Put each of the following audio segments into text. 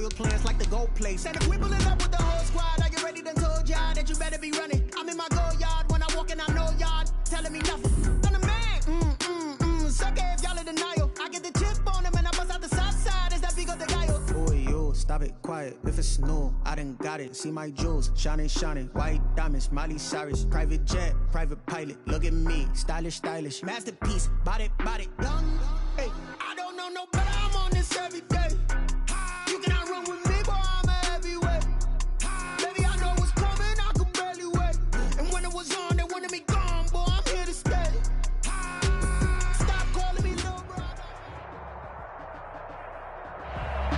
your plans like the gold place. And if we pulling up with the whole squad, are you ready? Done told y'all that you better be running. I'm in my go yard when I walk in, I know y'all telling me nothing. I'm the man, suck it if y'all in denial. I get the chip on them and I bust out the south side. Is that big of the guy? Boy, yo, stop it, quiet. If it's new, I done got it. See my jewels, shining, white diamonds, Miley Cyrus, private jet, private pilot. Look at me, stylish, masterpiece, body, young. Hey, I don't know no better. I'm on this every day. You cannot run with me, boy. I'm a heavyweight. Baby, I know what's coming. I could barely wait. And when it was on, they wanted me gone, boy. I'm here to stay. Stop calling me little brother.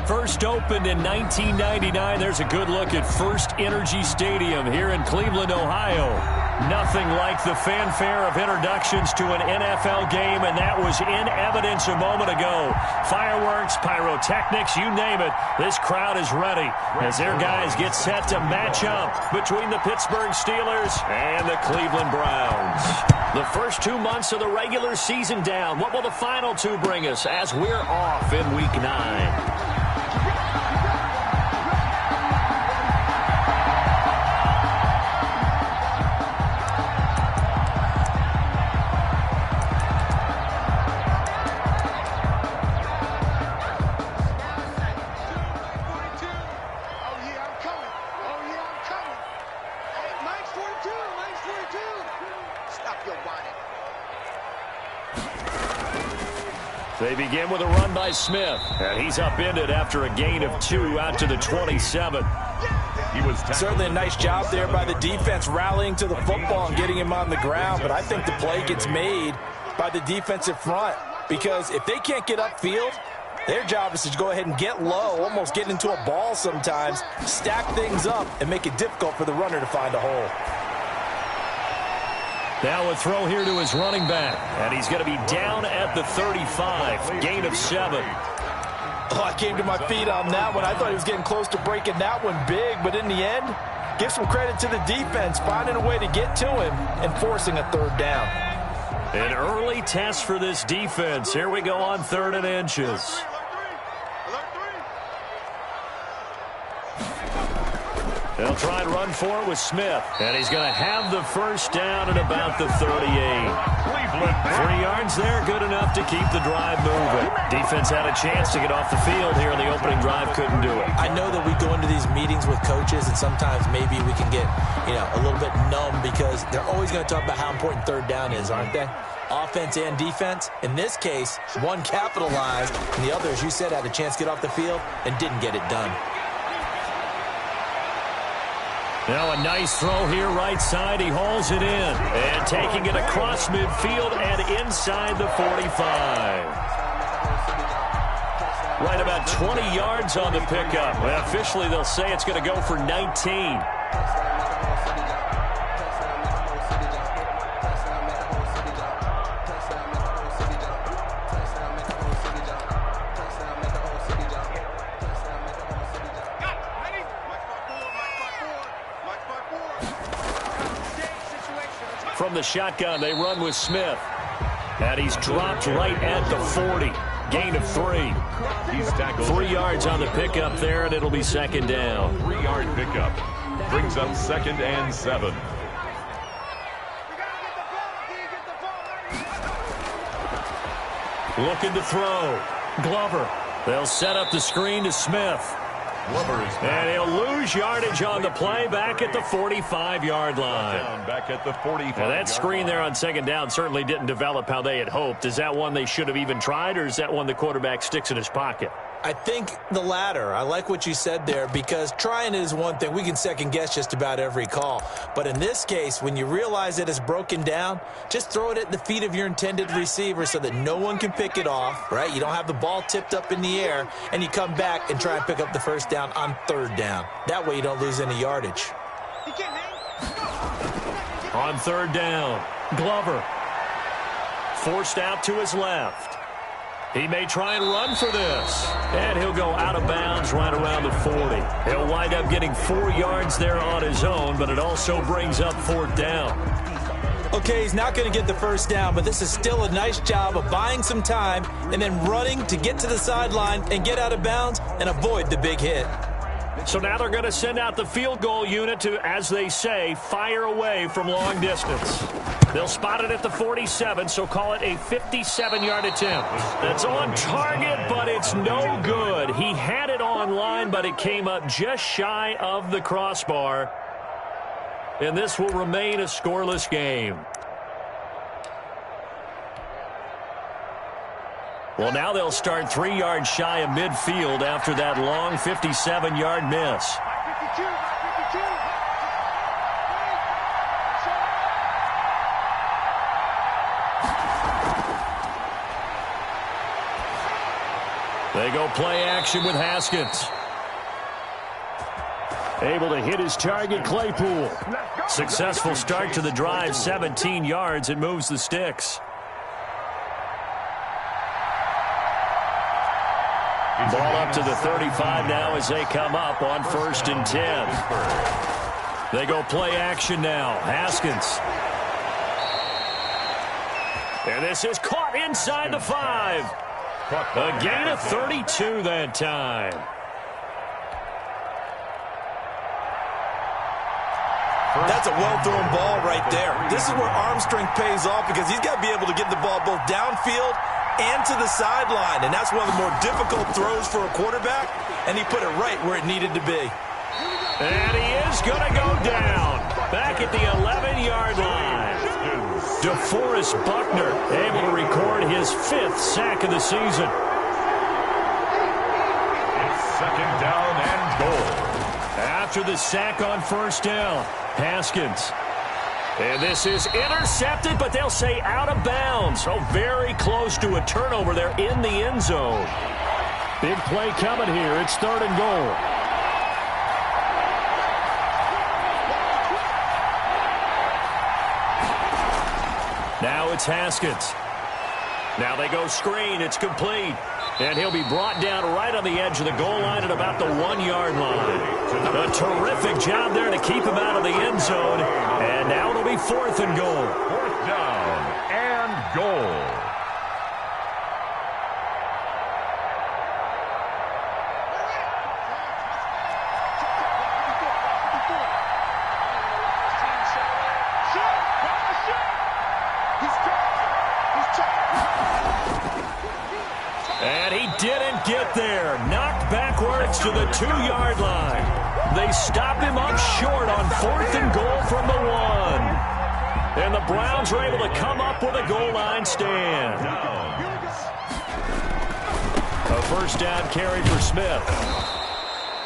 First opened in 1999. There's a good look at First Energy Stadium here in Cleveland, Ohio. Nothing like the fanfare of introductions to an NFL game, and that was in evidence a moment ago. Fireworks, pyrotechnics, you name it. This crowd is ready as their guys get set to match up between the Pittsburgh Steelers and the Cleveland Browns. The first 2 months of the regular season down. What will the final two bring us as we're off in Week 9? They begin with a run by Smith, and he's upended after a gain of 2 out to the 27. He was certainly a nice job there by the defense rallying to the football and getting him on the ground, but I think the play gets made by the defensive front because if they can't get upfield, their job is to go ahead and get low, almost get into a ball sometimes, stack things up, and make it difficult for the runner to find a hole. Now a throw here to his running back, and he's going to be down at the 35, gain of 7. Oh, I came to my feet on that one. I thought he was getting close to breaking that one big, but in the end, give some credit to the defense, finding a way to get to him and forcing a third down. An early test for this defense. Here we go on 3rd and inches. They'll try and run for it with Smith. And he's going to have the first down at about the 38. 3 yards there, good enough to keep the drive moving. Defense had a chance to get off the field here in the opening drive, couldn't do it. I know that we go into these meetings with coaches, and sometimes maybe we can get, a little bit numb because they're always going to talk about how important third down is, aren't they? Offense and defense. In this case, one capitalized, and the other, as you said, had a chance to get off the field and didn't get it done. Now a nice throw here right side. He hauls it in. And taking it across midfield and inside the 45. Right about 20 yards on the pickup. Well, officially they'll say it's going to go for 19. From the shotgun, they run with Smith. And he's dropped right at the 40. Gain of 3. He's tackled 3 yards on the pickup there, and it'll be second down. 3-yard pickup. Brings up 2nd and 7. Looking to throw. Glover. They'll set up the screen to Smith. And he'll lose yardage on the play back at the 45-yard line. Back at the 45. Now that screen there on second down certainly didn't develop how they had hoped. Is that one they should have even tried, or is that one the quarterback sticks in his pocket? I think the latter. I like what you said there because trying is one thing. We can second guess just about every call. But in this case, when you realize that it's broken down, just throw it at the feet of your intended receiver so that no one can pick it off, right? You don't have the ball tipped up in the air, and you come back and try and pick up the first down on 3rd down. That way you don't lose any yardage. On 3rd down, Glover. Forced out to his left. He may try and run for this. And he'll go out of bounds right around the 40. He'll wind up getting 4 yards there on his own, but it also brings up 4th down. Okay, he's not going to get the first down, but this is still a nice job of buying some time and then running to get to the sideline and get out of bounds and avoid the big hit. So now they're going to send out the field goal unit to, as they say, fire away from long distance. They'll spot it at the 47, so call it a 57-yard attempt. That's on target, but it's no good. He had it on line, but it came up just shy of the crossbar. And this will remain a scoreless game. Well, now they'll start 3 yards shy of midfield after that long 57-yard miss. They go play action with Haskins. Able to hit his target, Claypool. Successful start to the drive, 17 yards. It moves the sticks. Ball up to the 35 now as they come up on 1st and 10. They go play action now. Haskins. And this is caught inside the 5. A gain of 32 that time. That's a well-thrown ball right there. This is where arm strength pays off because he's got to be able to get the ball both downfield and to the sideline, and that's one of the more difficult throws for a quarterback, and he put it right where it needed to be. And he is going to go down back at the 11-yard line. DeForest Buckner able to record his 5th sack of the season. It's 2nd down and goal. After the sack on 1st down, Haskins. And this is intercepted, but they'll say out of bounds. So very close to a turnover there in the end zone. Big play coming here. It's 3rd and goal. Now it's Haskins. Now they go screen. It's complete. And he'll be brought down right on the edge of the goal line at about the 1-yard line. A terrific job there to keep him out of the end zone. And now it'll be 4th and goal. 4th down and goal. And he didn't get there. Knocked backwards to the 2-yard line. They stop him up short on 4th and goal from the 1. And the Browns are able to come up with a goal line stand. A 1st down carry for Smith.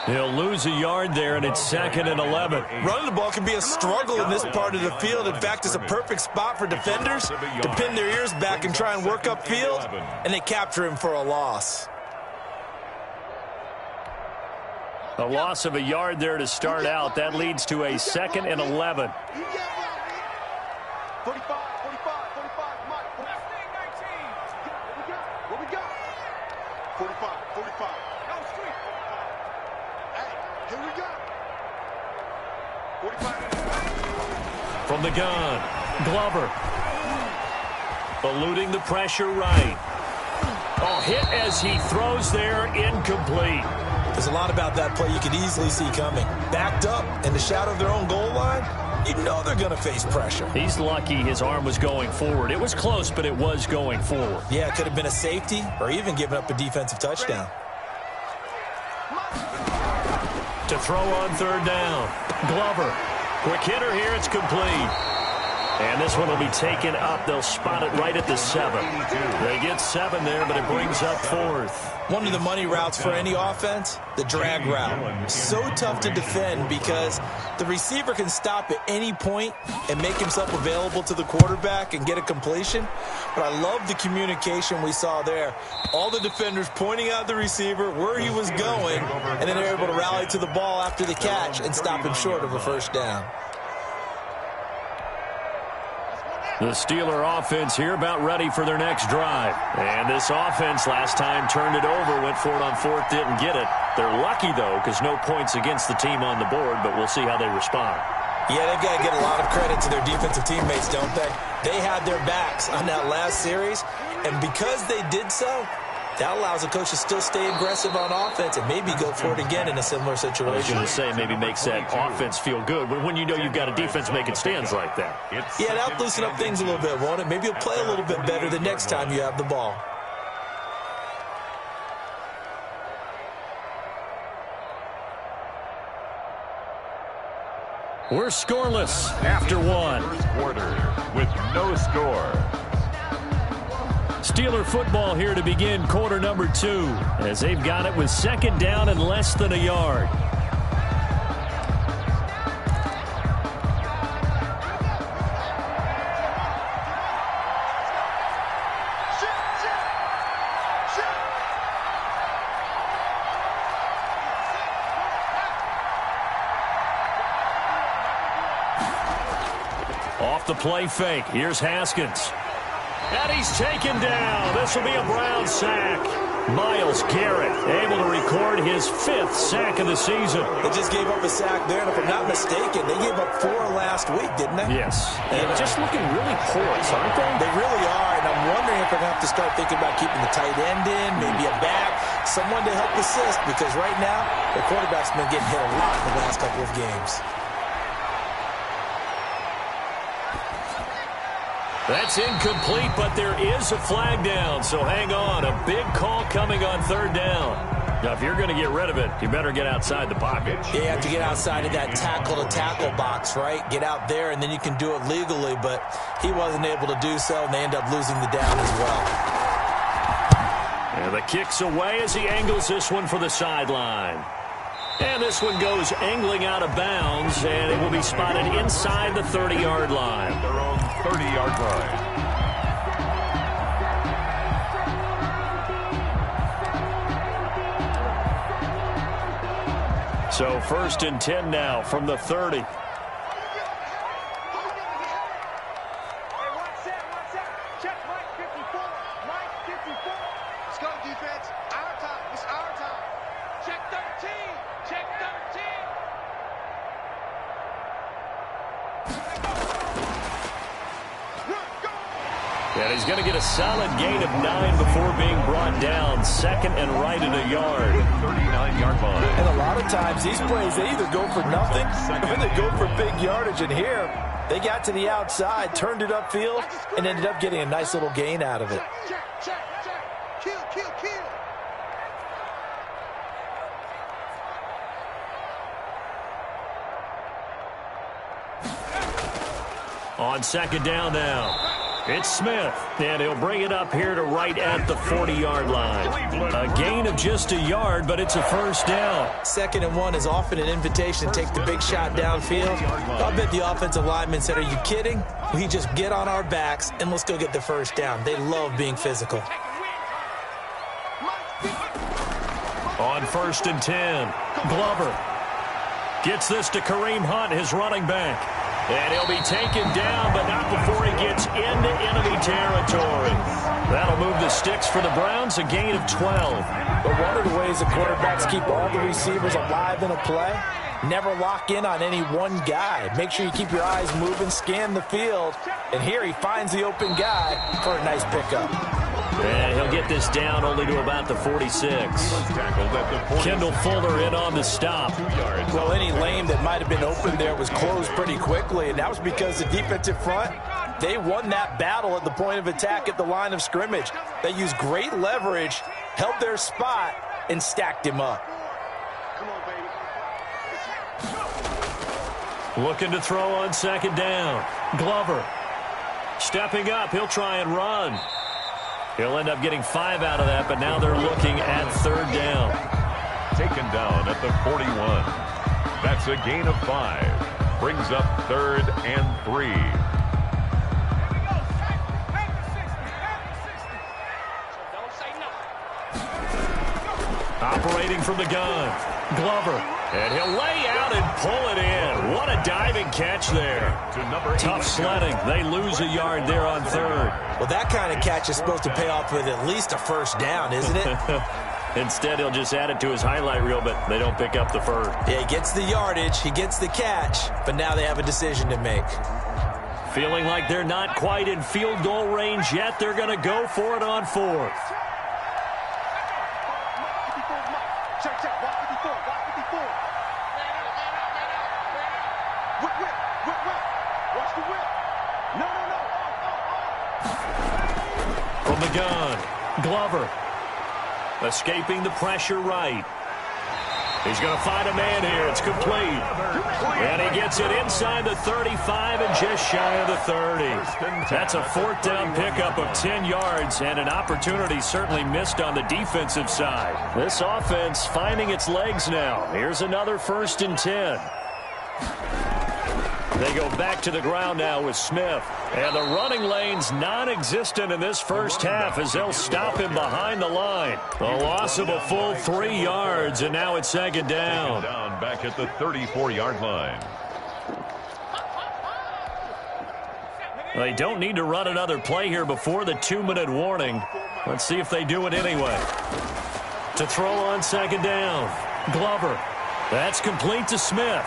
He'll lose a yard there, and it's 2nd and 11. Running the ball can be a struggle in this part of the field. In fact, it's a perfect spot for defenders to pin their ears back and try and work upfield, and they capture him for a loss. A loss of a yard there to start out. That leads to a 2nd and 11. 45, 45, Mike. 19. What we got? 45. No, street. Hey, here we go. 45. From the gun, Glover. Eluding the pressure right. Oh, hit as he throws there, incomplete. There's a lot about that play you could easily see coming. Backed up in the shadow of their own goal line, you know they're going to face pressure. He's lucky his arm was going forward. It was close, but it was going forward. Yeah, it could have been a safety or even given up a defensive touchdown. To throw on 3rd down, Glover. Quick hitter here, it's complete. And this one will be taken up. They'll spot it right at the 7. They get 7 there, but it brings up 4th. One of the money routes for any offense, the drag route. So tough to defend because the receiver can stop at any point and make himself available to the quarterback and get a completion. But I love the communication we saw there. All the defenders pointing out the receiver where he was going, and then they're able to rally to the ball after the catch and stop him short of a 1st down. The Steeler offense here about ready for their next drive. And this offense last time turned it over, went for it on 4th, didn't get it. They're lucky, though, because no points against the team on the board, but we'll see how they respond. Yeah, they've got to get a lot of credit to their defensive teammates, don't they? They had their backs on that last series, and because they did so, that allows the coach to still stay aggressive on offense and maybe go for it again in a similar situation. I was going to say maybe makes that offense feel good, but when you know you've got a defense making stands like that. Yeah, that'll loosen up things a little bit, won't it? Maybe you'll play a little bit better the next time you have the ball. We're scoreless after one. First quarter with no score. Steeler football here to begin quarter number 2 as they've got it with second down and less than a yard. Off the play fake. Here's Haskins. And he's taken down. This will be a Brown sack. Myles Garrett able to record his 5th sack of the season. They just gave up a sack there, and if I'm not mistaken, they gave up 4 last week, didn't they? Yes. And just looking really porous, aren't they? They really are, and I'm wondering if they're going to have to start thinking about keeping the tight end in, maybe a back, someone to help assist, because right now, the quarterback's been getting hit a lot in the last couple of games. That's incomplete, but there is a flag down, so hang on. A big call coming on third down. Now, if you're going to get rid of it, you better get outside the pocket. Yeah, you have to get outside of that tackle-to-tackle box, right? Get out there, and then you can do it legally, but he wasn't able to do so, and they end up losing the down as well. And the kick's away as he angles this one for the sideline. And this one goes angling out of bounds, and it will be spotted inside the 30-yard line. Their own 30-yard line. So 1st and 10 now from the 30. And he's going to get a solid gain of 9 before being brought down. Second and right at a yard. 39-yard line. And a lot of times, these plays, they either go for nothing or they go for big yardage. And here, they got to the outside, turned it upfield, and ended up getting a nice little gain out of it. Kill. On second down now. It's Smith, and he'll bring it up here to right at the 40-yard line. A gain of just a yard, but it's a first down. 2nd and 1 is often an invitation to take the big shot downfield. I bet the offensive linemen said, are you kidding? We just get on our backs, and let's go get the first down. They love being physical. On 1st and 10, Glover gets this to Kareem Hunt, his running back. And he'll be taken down, but not before he gets into enemy territory. That'll move the sticks for the Browns, a gain of 12. But one of the ways the quarterbacks keep all the receivers alive in a play, never lock in on any one guy. Make sure you keep your eyes moving, scan the field. And here he finds the open guy for a nice pickup. And he'll get this down only to about the 46. Kendall Fuller in on the stop. Well, any lane that might have been open there was closed pretty quickly, and that was because the defensive front, they won that battle at the point of attack at the line of scrimmage. They used great leverage, held their spot, and stacked him up. Come on, baby. Looking to throw on second down. Glover stepping up. He'll try and run. He'll end up getting 5 out of that, but now they're looking at third down. Taken down at the 41. That's a gain of 5. Brings up 3rd and 3. Operating from the gun, Glover. And he'll lay out and pull it in. What a diving catch there. Tough sledding. They lose a yard there on third. Well, that kind of catch is supposed to pay off with at least a first down, isn't it? Instead, he'll just add it to his highlight reel, but they don't pick up the first. Yeah, he gets the yardage, he gets the catch, but now they have a decision to make. Feeling like they're not quite in field goal range yet, they're going to go for it on fourth. Check. Watch 54. Whip. Watch the whip. No. From the gun, Glover. Escaping the pressure right. He's going to find a man here. It's complete. And he gets it inside the 35 and just shy of the 30. That's a fourth down pickup of 10 yards and an opportunity certainly missed on the defensive side. This offense finding its legs now. Here's another 1st and 10. They go back to the ground now with Smith. And the running lane's non-existent in this first half as they'll stop him behind the line. A loss of a full 3 yards, and now it's 2nd down. Back at the 34-yard line. They don't need to run another play here before the 2-minute warning. Let's see if they do it anyway. To throw on 2nd down, Glover. That's complete to Smith.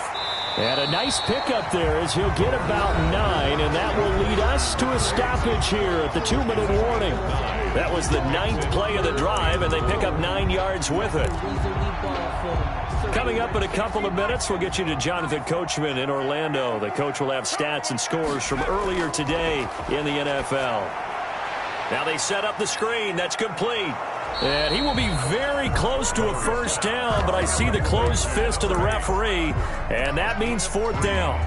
And a nice pickup there as he'll get about 9, and that will lead us to a stoppage here at the 2-minute warning. That was the 9th play of the drive, and they pick up 9 yards with it. Coming up in a couple of minutes, we'll get you to Jonathan Coachman in Orlando. The coach will have stats and scores from earlier today in the NFL. Now they set up the screen. That's complete. And he will be very close to a first down, but I see the closed fist of the referee, and that means 4th down.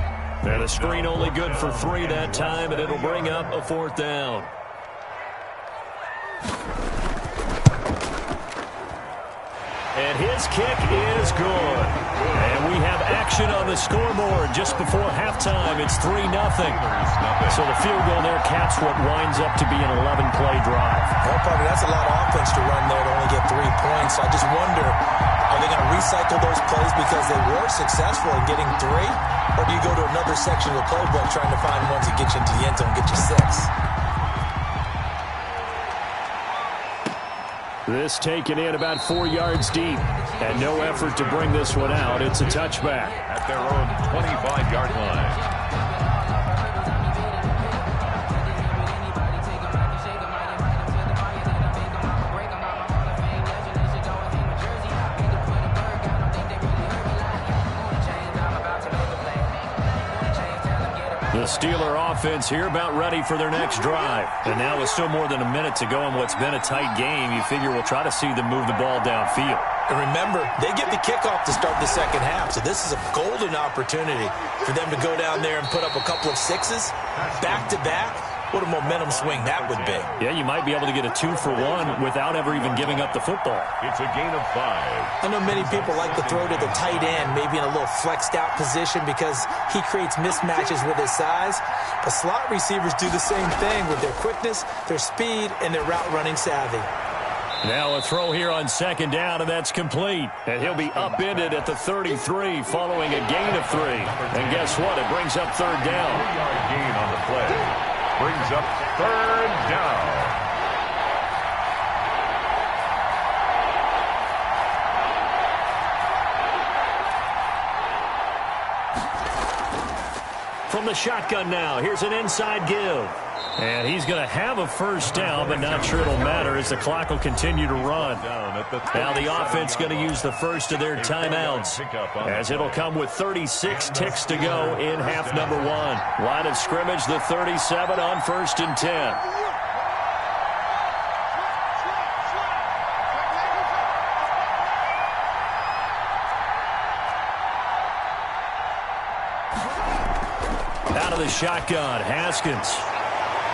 And a screen only good for 3 that time, and it'll bring up a 4th down. And his kick is good. And we have action on the scoreboard just before halftime. It's 3-0. So the field goal there caps what winds up to be an 11-play drive. Well, probably that's a lot of offense to run there to only get 3 points. I just wonder, are they going to recycle those plays because they were successful in getting 3? Or do you go to another section of the playbook trying to find ones that get you into the end zone and get you 6? This taken in about 4 yards deep. And no effort to bring this one out. It's a touchback. At their own 25-yard line. The Steeler offense here about ready for their next drive. And now with still more than a minute to go in what's been a tight game, you figure we'll try to see them move the ball downfield. And remember, they get the kickoff to start the second half, so this is a golden opportunity for them to go down there and put up a couple of 6s back-to-back. What a momentum swing that would be. Yeah, you might be able to get a 2-for-1 without ever even giving up the football. It's a gain of 5. I know many people like to throw to the tight end, maybe in a little flexed out position because he creates mismatches with his size. But slot receivers do the same thing with their quickness, their speed, and their route running savvy. Now a throw here on 2nd down, and that's complete. And he'll be upended at the 33 following a gain of 3. And guess what? It brings up 3rd down. 3-yard gain on the play. Brings up 3rd down. From the shotgun now, here's an inside give. And he's going to have a first down, but not sure it'll matter as the clock will continue to run. Now the offense going to use the first of their timeouts as it'll come with 36 ticks to go in half number 1. Line of scrimmage, the 37 on 1st and 10. Out of the shotgun, Haskins.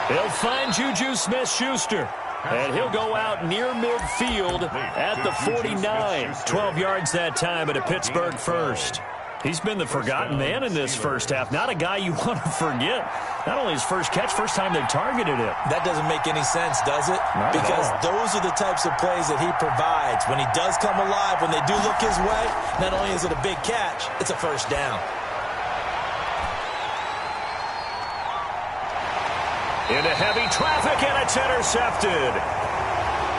He'll find Juju Smith-Schuster. And he'll go out near midfield at the 49. 12 yards that time at a Pittsburgh first. He's been the forgotten man in this first half. Not a guy you want to forget. Not only his first catch, first time they targeted him. That doesn't make any sense, does it? Because those are the types of plays that he provides. When he does come alive, when they do look his way, not only is it a big catch, it's a first down. Into heavy traffic, and it's intercepted.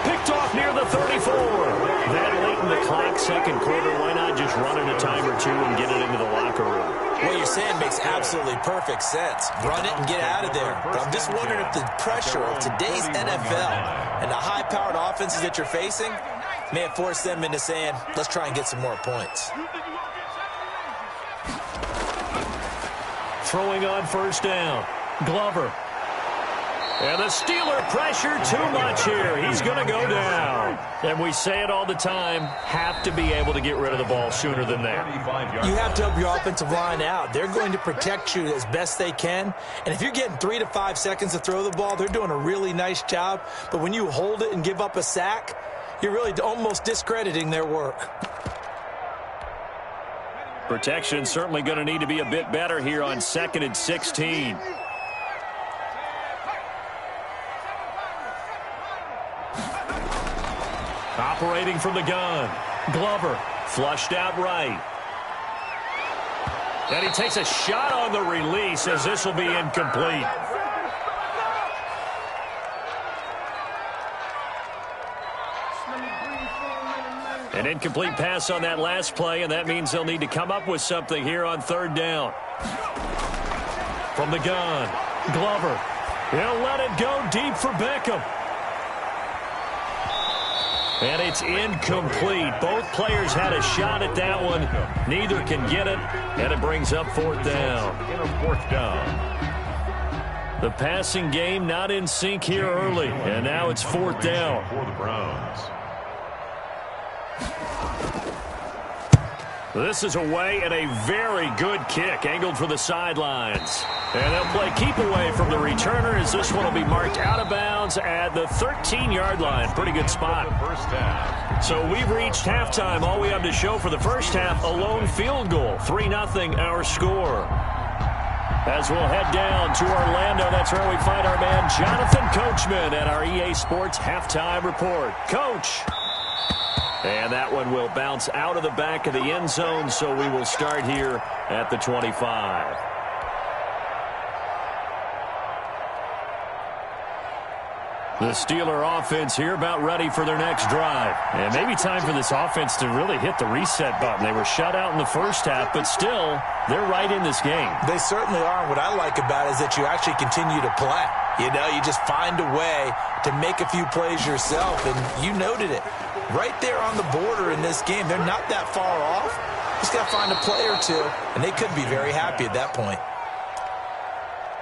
Picked off near the 34. That late in the clock, second quarter, why not just run it a time or two and get it into the locker room? What you're saying makes absolutely perfect sense. Run it and get out of there. But I'm just wondering if the pressure of today's NFL and the high-powered offenses that you're facing may have forced them into saying, let's try and get some more points. Throwing on first down. Glover. And the Steeler pressure too much here. He's going to go down. And we say it all the time, have to be able to get rid of the ball sooner than that. You have to help your offensive line out. They're going to protect you as best they can. And if you're getting 3 to 5 seconds to throw the ball, they're doing a really nice job. But when you hold it and give up a sack, you're really almost discrediting their work. Protection certainly going to need to be a bit better here on 2nd and 16. Operating from the gun. Glover flushed out right. And he takes a shot on the release as this will be incomplete. An incomplete pass on that last play, and that means they'll need to come up with something here on 3rd down. From the gun, Glover. He'll let it go deep for Beckham. And it's incomplete. Both players had a shot at that one. Neither can get it, and it brings up 4th down. In a 4th down. The passing game not in sync here early, and now it's 4th down. For the Browns. This is away and a very good kick, angled for the sidelines. And they'll play keep away from the returner as this one will be marked out of bounds at the 13-yard line. Pretty good spot. First half. So we've reached halftime. All we have to show for the first half, a lone field goal. 3-0 our score. As we'll head down to Orlando, that's where we find our man Jonathan Coachman at our EA Sports Halftime Report. Coach. And that one will bounce out of the back of the end zone, so we will start here at the 25. The Steeler offense here about ready for their next drive. And maybe time for this offense to really hit the reset button. They were shut out in the first half, but still, they're right in this game. They certainly are. And what I like about it is that you actually continue to play. You know, you just find a way to make a few plays yourself, and you noted it. Right there on the border in this game, they're not that far off. Just got to find a play or two, and they could be very happy at that point.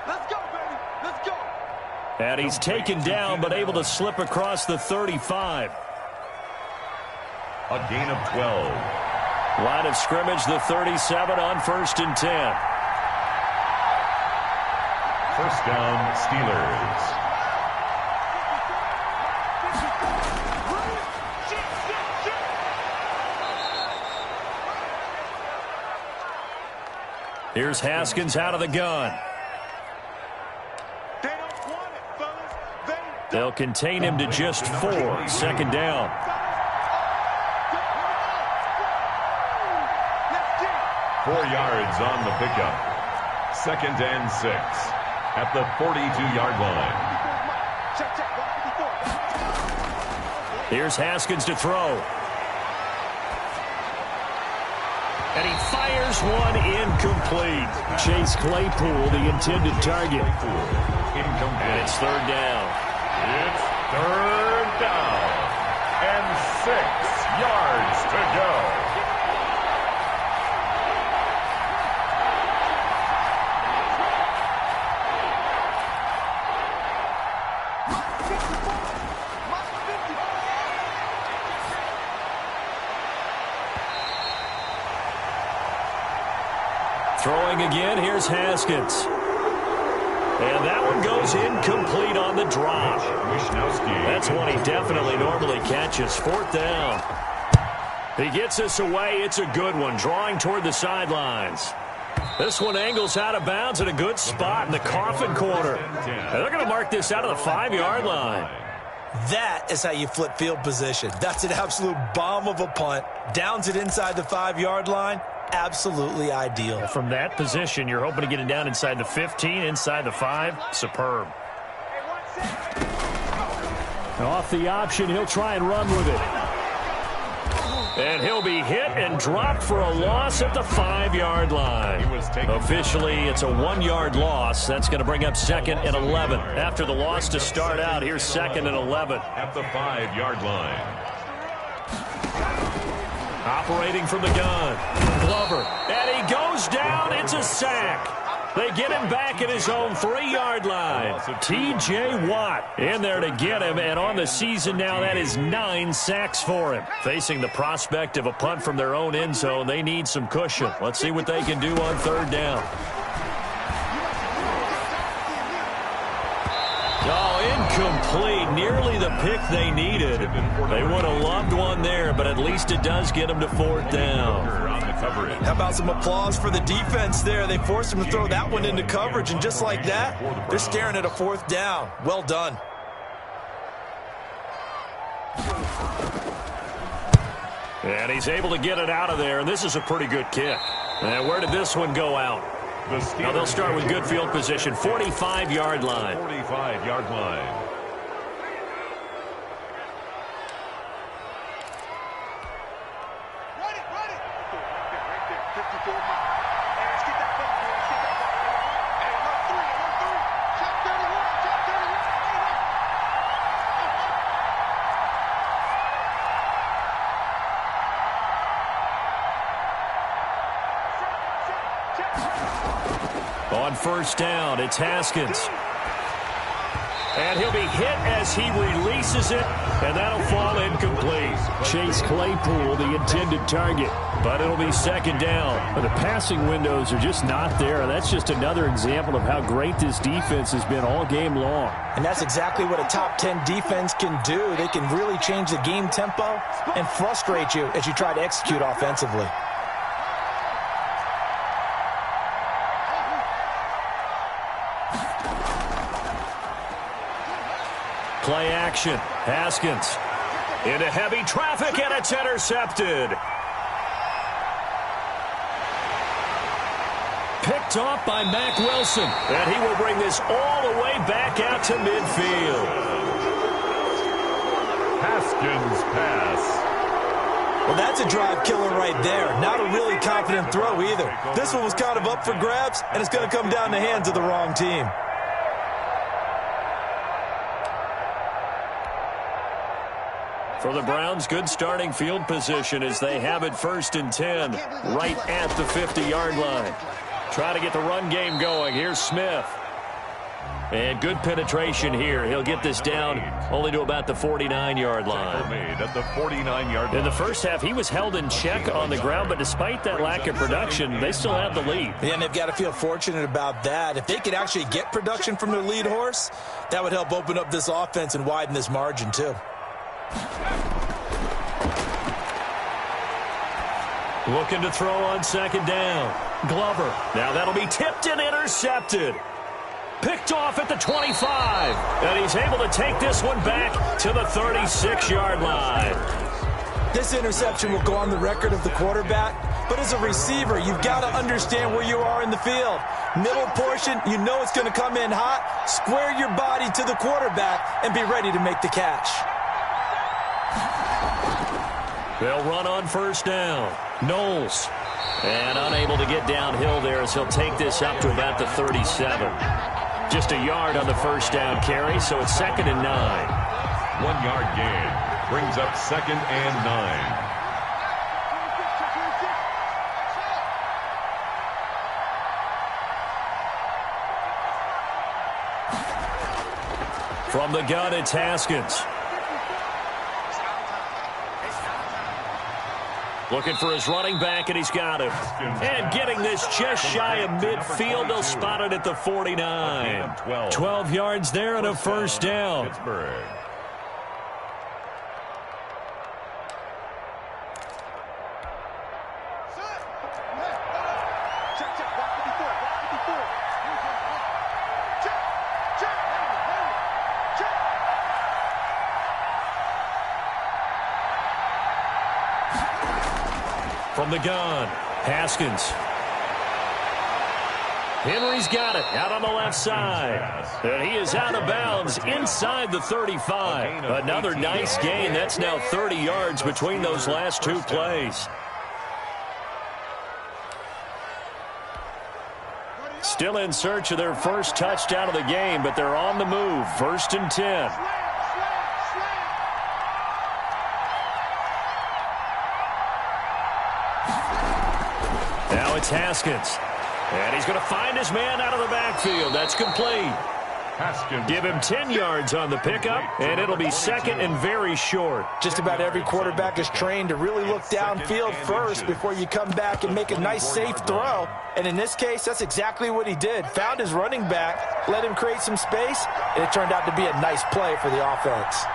Let's go, baby. Let's go. And he's taken down, but able to slip across the 35. A gain of 12. Line of scrimmage, the 37 on 1st and 10. First down, Steelers. Here's Haskins out of the gun. They don't want it, fellas. They'll contain him to just 4. 2nd down. 4 yards on the pickup. 2nd and 6 at the 42-yard line. Here's Haskins to throw. And he fires one incomplete. Chase Claypool, the intended target. And it's 3rd down. It's 3rd down. And 6 yards to go. Throwing again, here's Haskins. And that one goes incomplete on the drop. That's one he definitely normally catches. 4th down. He gets this away. It's a good one, drawing toward the sidelines. This one angles out of bounds at a good spot in the coffin corner. And they're going to mark this out of the 5-yard line. That is how you flip field position. That's an absolute bomb of a punt. Downs it inside the 5-yard line. Absolutely ideal. From that position, you're hoping to get it down inside the 15, inside the 5. Superb. Off the option, he'll try and run with it. And he'll be hit and dropped for a loss at the 5-yard line. Officially, it's a 1-yard loss. That's going to bring up 2nd and 11. After the loss to start out, here's 2nd and 11. At the 5-yard line. Operating from the gun, Glover. And he goes down. It's a sack. They get him back at his own 3-yard line. T.J. Watt in there to get him, and on the season now, that is 9 sacks for him. Facing the prospect of a punt from their own end zone, they need some cushion. Let's see what they can do on 3rd down. Incomplete. Nearly the pick they needed. They would have loved one there, but at least it does get them to 4th down. How about some applause for the defense there? They forced him to throw that one into coverage, and just like that, they're staring at a 4th down. Well done. And he's able to get it out of there, and this is a pretty good kick. And where did this one go out? Now they'll start with good field position, 45-yard line. 45-yard line. On 1st down, it's Haskins. And he'll be hit as he releases it, and that'll fall incomplete. Chase Claypool, the intended target, but it'll be 2nd down. But the passing windows are just not there. That's just another example of how great this defense has been all game long. And that's exactly what a top 10 defense can do. They can really change the game tempo and frustrate you as you try to execute offensively. Play action. Haskins into heavy traffic, and it's intercepted. Picked off by Mack Wilson. And he will bring this all the way back out to midfield. Haskins pass. Well, that's a drive killer right there. Not a really confident throw either. This one was kind of up for grabs, and it's going to come down the hands of the wrong team. For the Browns, good starting field position as they have it 1st and 10, right at the 50-yard line. Try to get the run game going. Here's Smith. And good penetration here. He'll get this down only to about the 49-yard line. Made at the 49-yard line. In the first half, he was held in check on the ground, but despite that lack of production, they still have the lead. Yeah, and they've got to feel fortunate about that. If they could actually get production from their lead horse, that would help open up this offense and widen this margin too. Looking to throw on 2nd down. Glover. Now that'll be tipped and intercepted. Picked off at the 25. And he's able to take this one back to the 36-yard line. This interception will go on the record of the quarterback, but as a receiver, you've got to understand where you are in the field. Middle portion, you know it's going to come in hot. Square your body to the quarterback and be ready to make the catch. They'll run on 1st down. Knowles. And unable to get downhill there as he'll take this up to about the 37. Just a yard on the 1st down carry, so it's 2nd and 9. 1-yard gain brings up 2nd and 9. From the gun, it's Haskins. Looking for his running back, and he's got him. And getting this just shy of midfield, they'll spot it at the 49. 12 yards there and a 1st down. Pittsburgh. From the gun, Haskins. Henry's got it out on the left side. And he is out of bounds inside the 35. Another nice gain. That's now 30 yards between those last two plays. Still in search of their first touchdown of the game, but they're on the move. 1st and 10. Now it's Haskins. And he's going to find his man out of the backfield. That's complete. Haskins. Give him 10 yards on the pickup, and it'll be second and very short. Just about every quarterback is trained to really look downfield first before you come back and make a nice, safe throw. And in this case, that's exactly what he did. Found his running back, let him create some space, and it turned out to be a nice play for the offense.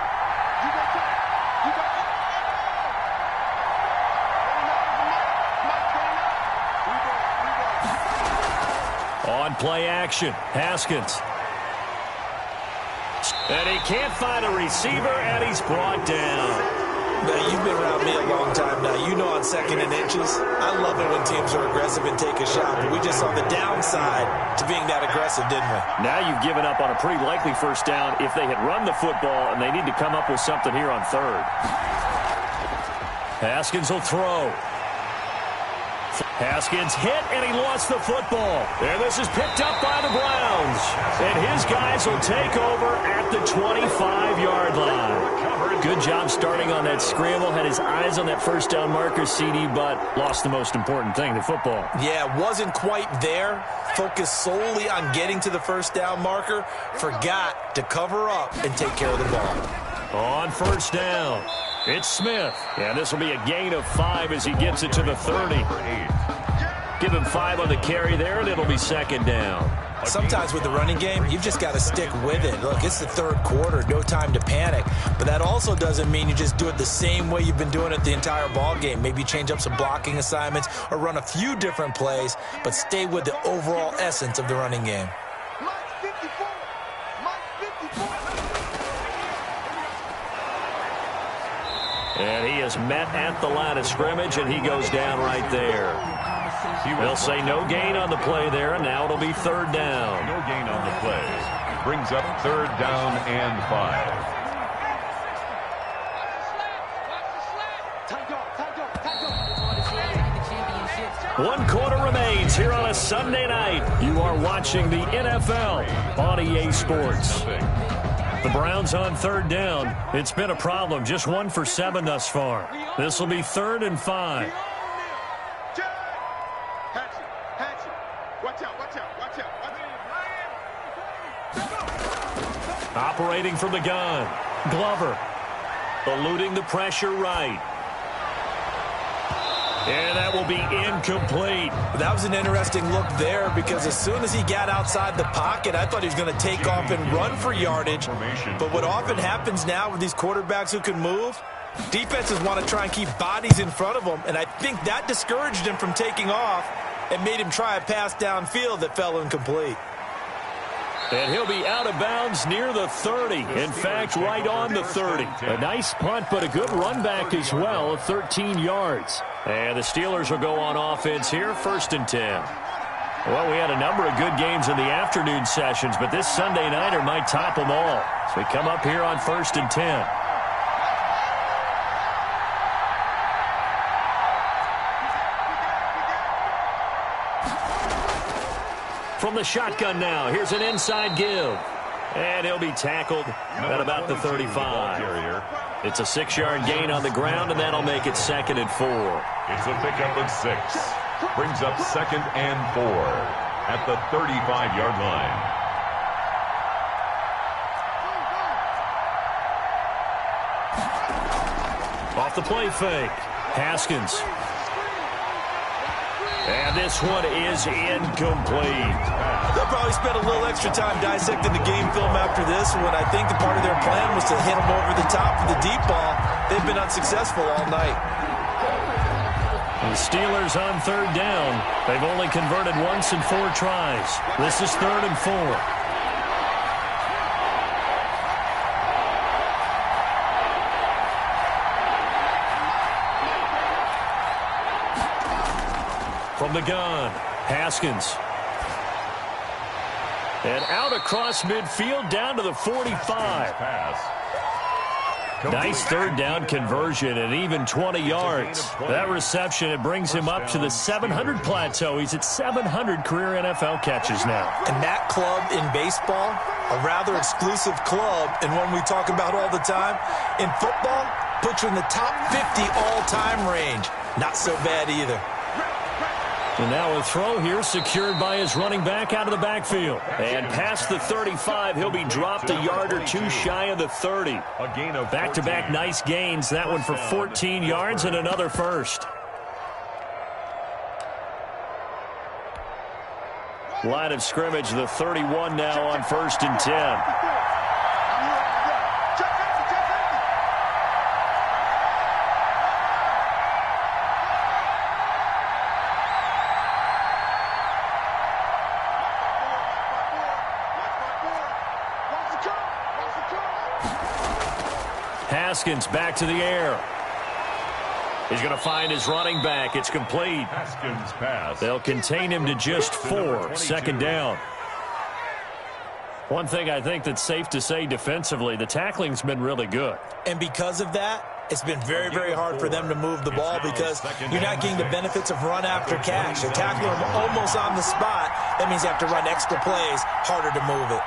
On play action, Haskins. And he can't find a receiver, and he's brought down. Now, you've been around me a long time now. You know on 2nd and inches, I love it when teams are aggressive and take a shot. But we just saw the downside to being that aggressive, didn't we? Now you've given up on a pretty likely first down if they had run the football, and they need to come up with something here on 3rd. Haskins will throw. Haskins hit, and he lost the football. And this is picked up by the Browns. And his guys will take over at the 25-yard line. Good job starting on that scramble. Had his eyes on that first down marker, CD, but lost the most important thing, the football. Yeah, wasn't quite there. Focused solely on getting to the first down marker. Forgot to cover up and take care of the ball. On 1st down, it's Smith. And this will be a gain of 5 as he gets it to the 30. Give him 5 on the carry there, and it'll be 2nd down. Sometimes with the running game, you've just got to stick with it. Look, it's the 3rd quarter, no time to panic. But that also doesn't mean you just do it the same way you've been doing it the entire ball game. Maybe change up some blocking assignments or run a few different plays, but stay with the overall essence of the running game. And he is met at the line of scrimmage, and he goes down right there. They'll say no gain on the play there, and now it'll be 3rd down. No gain on the play. Brings up 3rd down and 5. 1 quarter remains here on a Sunday night. You are watching the NFL on EA Sports. The Browns on 3rd down. It's been a problem. Just 1 for 7 thus far. This will be 3rd and 5. Operating from the gun. Glover. Eluding the pressure right. And that will be incomplete. That was an interesting look there because as soon as he got outside the pocket, I thought he was going to take off and run for yardage. But what often happens now with these quarterbacks who can move, defenses want to try and keep bodies in front of them, and I think that discouraged him from taking off and made him try a pass downfield that fell incomplete. And he'll be out of bounds near the 30. In fact, right on the 30. A nice punt, but a good run back as well of 13 yards. And the Steelers will go on offense here, 1st and 10. Well, we had a number of good games in the afternoon sessions, but this Sunday nighter might top them all. So we come up here on 1st and 10. From the shotgun now, here's an inside give. And he'll be tackled at about the 35. It's a 6-yard gain on the ground, and that'll make it 2nd and 4. It's a pickup of 6. Brings up 2nd and 4 at the 35-yard line. Off the play fake. Haskins. And this one is incomplete. They'll probably spend a little extra time dissecting the game film after this when I think the part of their plan was to hit them over the top of the deep ball. They've been unsuccessful all night. The Steelers on 3rd down. They've only converted once in 4 tries. This is 3rd and 4. From the gun, Haskins. And out across midfield down to the 45. Nice third down conversion and even 20 yards. That reception, it brings him up to the 700 plateau. He's at 700 career NFL catches now. And that club in baseball, a rather exclusive club, and one we talk about all the time. In football, puts you in the top 50 all-time range. Not so bad either. And now a throw here secured by his running back out of the backfield. And past the 35, he'll be dropped a yard or two shy of the 30. Back-to-back nice gains. That one for 14 yards and another first. Line of scrimmage, the 31 now on 1st and 10. Haskins back to the air. He's going to find his running back. It's complete. Haskins pass. They'll contain him to just 4. Second down. One thing I think that's safe to say defensively, the tackling's been really good. And because of that, it's been very, very hard for them to move the ball because you're not getting the benefits of run after catch. You're tackling them almost on the spot. That means you have to run extra plays, harder to move it.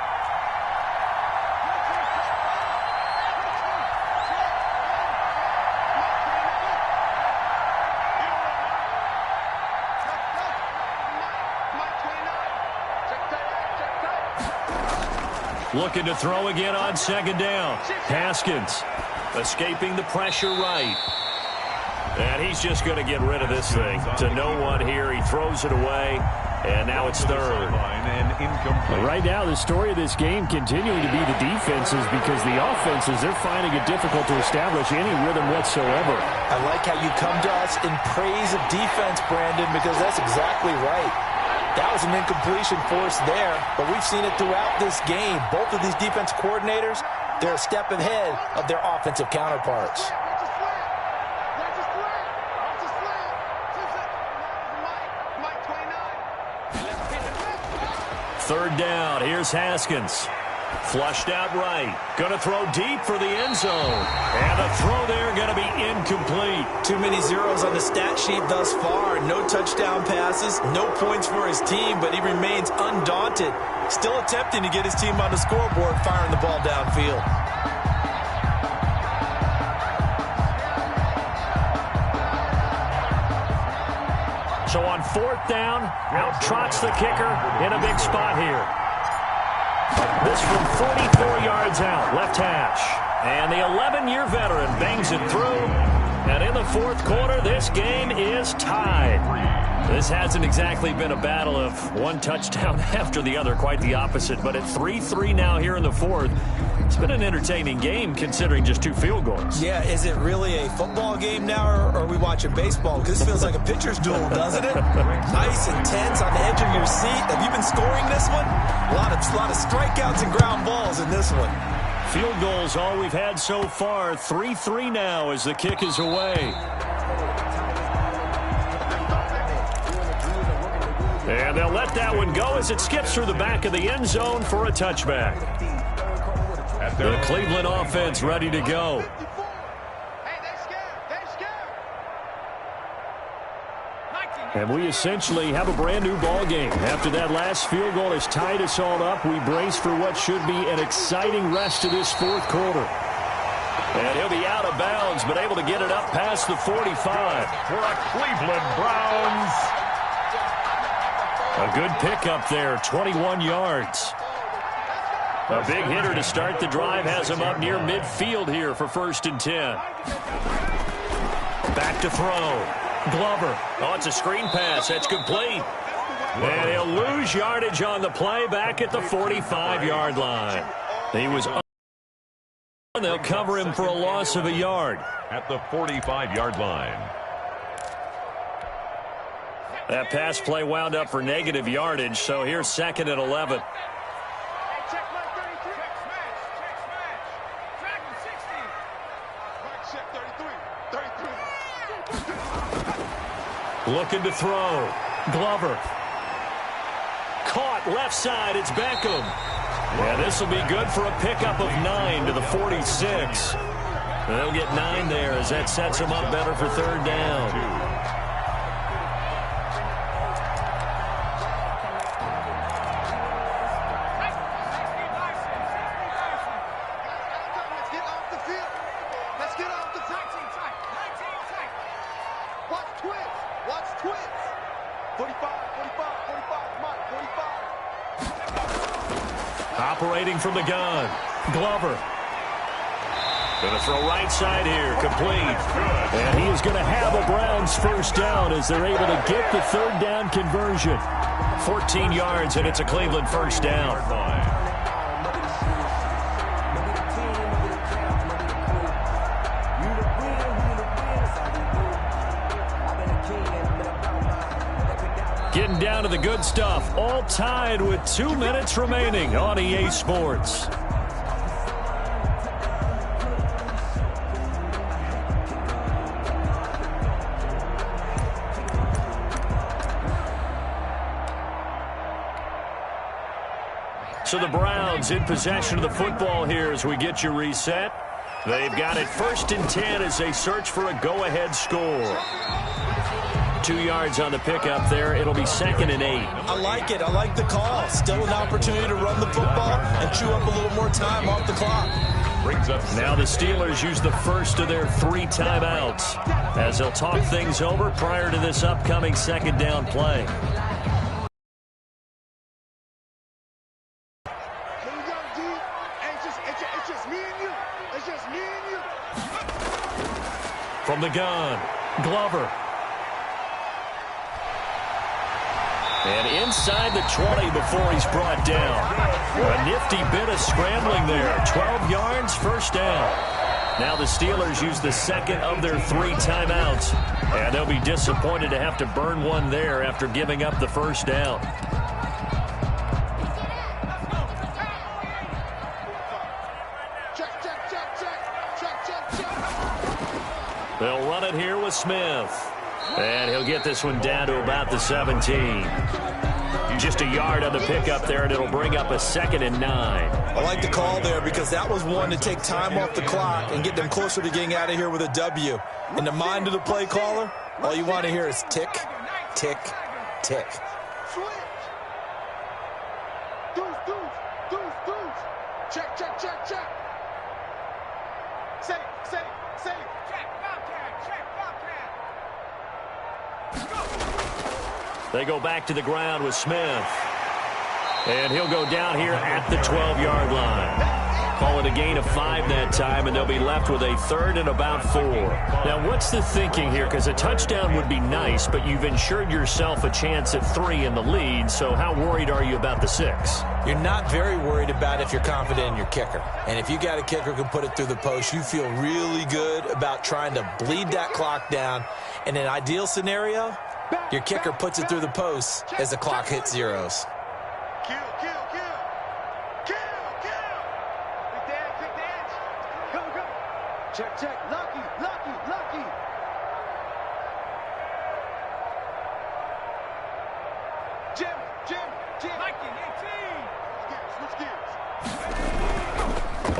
Looking to throw again on second down. Haskins escaping the pressure right. And he's just going to get rid of this thing to no one here. He throws it away, and now it's third. Right now, the story of this game continuing to be the defenses because the offenses, they're finding it difficult to establish any rhythm whatsoever. I like how you come to us in praise of defense, Brandon, because that's exactly right. That was an incompletion force there, but we've seen it throughout this game. Both of these defense coordinators, they're a step ahead of their offensive counterparts. Third down. Here's Haskins. Flushed out right. Going to throw deep for the end zone. And the throw there going to be incomplete. Too many zeros on the stat sheet thus far. No touchdown passes, no points for his team, but he remains undaunted. Still attempting to get his team on the scoreboard, firing the ball downfield. So on 4th down, out trots the kicker in a big spot here. This from 44 yards out, left hash. And the 11-year veteran bangs it through. And in the 4th quarter, this game is tied. This hasn't exactly been a battle of one touchdown after the other, quite the opposite. But at 3-3 now here in the 4th, it's been an entertaining game considering just 2 field goals. Yeah, is it really a football game now, or are we watching baseball? Because this feels like a pitcher's duel, doesn't it? Nice and tense on the edge of your seat. Have you been scoring this one? A lot of strikeouts and ground balls in this one. Field goals all we've had so far. 3-3 now as the kick is away. And they'll let that one go as it skips through the back of the end zone for a touchback. The Cleveland offense ready to go. And we essentially have a brand new ball game. After that last field goal has tied us all up, we brace for what should be an exciting rest to this 4th quarter. And he'll be out of bounds, but able to get it up past the 45. For a Cleveland Browns. A good pickup there, 21 yards. A big hitter to start the drive has him up near midfield here for 1st and 10. Back to throw. Glover. Oh, it's a screen pass. That's complete. And he'll lose yardage on the play back at the 45-yard line. He was up. They'll cover him for a loss of a yard. At the 45-yard line. That pass play wound up for negative yardage, so here's 2nd and 11. Looking to throw. Glover. caught left side. It's Beckham. And this will be good for a pickup of 9 to the 46. They'll get 9 there as that sets them up better for third down. Operating from the gun, Glover. Going to throw right side here, complete. And he is going to have a Browns first down as they're able to get the third down conversion. 14 yards, and it's a Cleveland first down. Getting down to the good stuff, all tied with 2 minutes remaining on EA Sports. So the Browns in possession of the football here as we get you reset. They've got it 1st and 10 as they search for a go-ahead score. 2 yards on the pickup there. It'll be 2nd and 8. I like it. I like the call. Still an opportunity to run the football and chew up a little more time off the clock. Now the Steelers use the first of their 3 timeouts as they'll talk things over prior to this upcoming second down play. From the gun, Glover. And inside the 20 before he's brought down. A nifty bit of scrambling there. 12 yards, first down. Now the Steelers use the second of their 3 timeouts. And they'll be disappointed to have to burn one there after giving up the first down. They'll run it here with Smith. And he'll get this one down to about the 17. Just a yard on the pickup there, and it'll bring up a 2nd and 9. I like the call there because that was one to take time off the clock and get them closer to getting out of here with a W. In the mind of the play caller, all you want to hear is tick, tick, tick. Switch. Deuce. Check. Say. Check, Bobcat. They go back to the ground with Smith. And he'll go down here at the 12-yard line. Call it a gain of 5 that time, and they'll be left with a 3rd and about 4. Now, what's the thinking here? Because a touchdown would be nice, but you've ensured yourself a chance at 3 in the lead, so how worried are you about the 6? You're not very worried about if you're confident in your kicker. And if you got a kicker who can put it through the post, you feel really good about trying to bleed that clock down. In an ideal scenario, your kicker puts it through the post as the clock hits zeros. Kill. Quick dance. Go. Check. Lucky. Jim. Mikey, 18. Switch gears.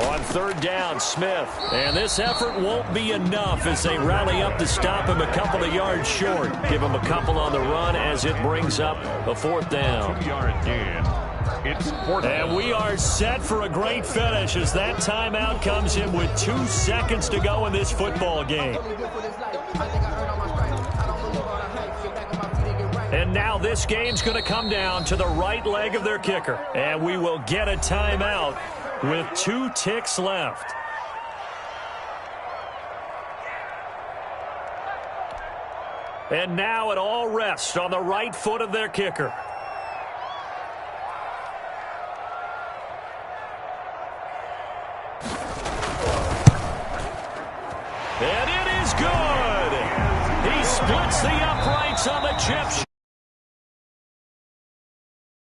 On 3rd down, Smith. And this effort won't be enough as they rally up to stop him a couple of yards short. Give him a couple on the run as it brings up a 4th down. 2-yard gain. It's 4th. And we are set for a great finish as that timeout comes in with 2 seconds to go in this football game. And now this game's going to come down to the right leg of their kicker. And we will get a timeout with 2 ticks left. And now it all rests on the right foot of their kicker. And it is good. He splits the uprights on the chip.